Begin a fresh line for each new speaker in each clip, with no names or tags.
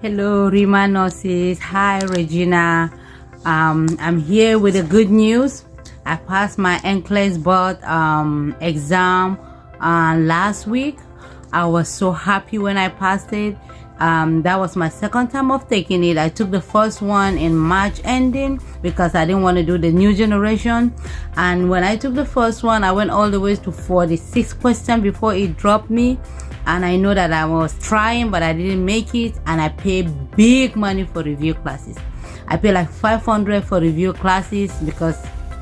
Hello, ReMar nurses. Hi, Regina. I'm here with the good news. I passed my NCLEX board exam last week. I was so happy when I passed it. That was my second time of taking it. I took the first one in March ending because I didn't want to do the new generation. And when I took the first one, I went all the way to 46 questions before it dropped me. And I know that I was trying, but I didn't make it. And I paid big money for review classes. I paid like $500 for review classes because,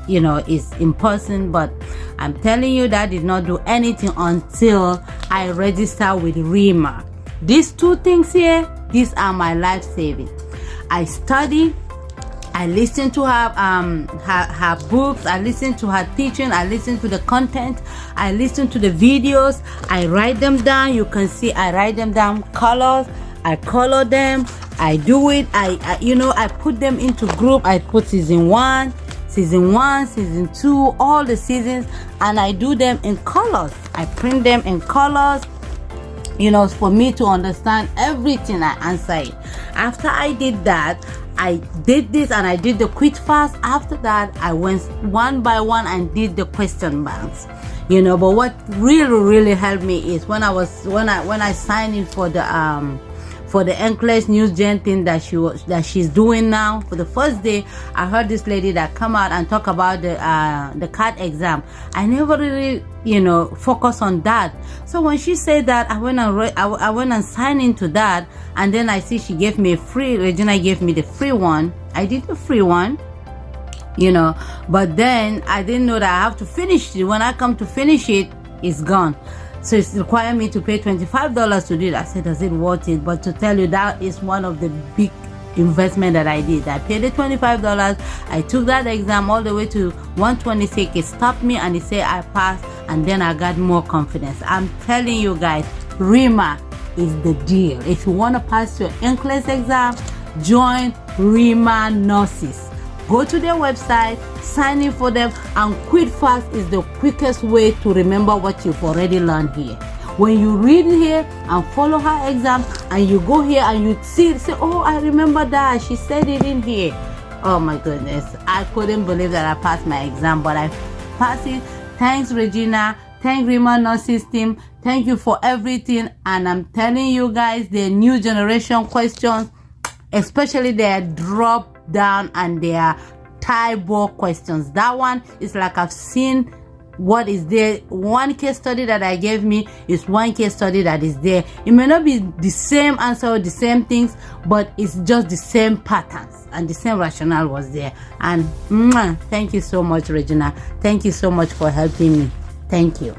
you know, it's in person. But I'm telling you, that did not do anything until I registered with ReMar. These two things here, these are my life saving. I study, I listen to her books, I listen to her teaching, I listen to the content, I listen to the videos, I write them down. You can see I write them down, colors, I color them, I do it, I put them into group. I put season 1, season 2, all the seasons, and I do them in colors. I print them in colors, for me to understand everything. I answer it. After I did that, I did this and I did the quick fast. After that, I went one by one and did the question banks. But what really helped me is when I signed in for the NCLEX news gen thing that she's doing now. For the first day, I heard this lady that come out and talk about the CAT exam. I never really focus on that. So when she said that, I went and signed into that, and then I see she gave me Regina gave me the free one. I did the free one, but then I didn't know that I have to finish it. When I come to finish it, it's gone. So it's required me to pay $25 to do it. I said, does it worth it? But to tell you, that is one of the big investment that I did. I paid the $25. I took that exam all the way to 126. It stopped me and it said I passed, and then I got more confidence. I'm telling you guys, ReMar is the deal. If you want to pass your NCLEX exam, join ReMar nurses. Go to their website, sign in for them, and quit fast is the quickest way to remember what you've already learned here. When you read here and follow her exam, and you go here and you say, oh, I remember that, she said it in here. Oh my goodness, I couldn't believe that I passed my exam, but I passed it. Thanks, Regina. Thank ReMar nurses team. Thank you for everything. And I'm telling you guys, the new generation questions, especially their drop down and their tie board questions, that one is like I've seen what is there. One case study that I gave me is one case study that is there. It may not be the same answer or the same things, but it's just the same patterns and the same rationale was there. And thank you so much, Regina. Thank you so much for helping me. Thank you.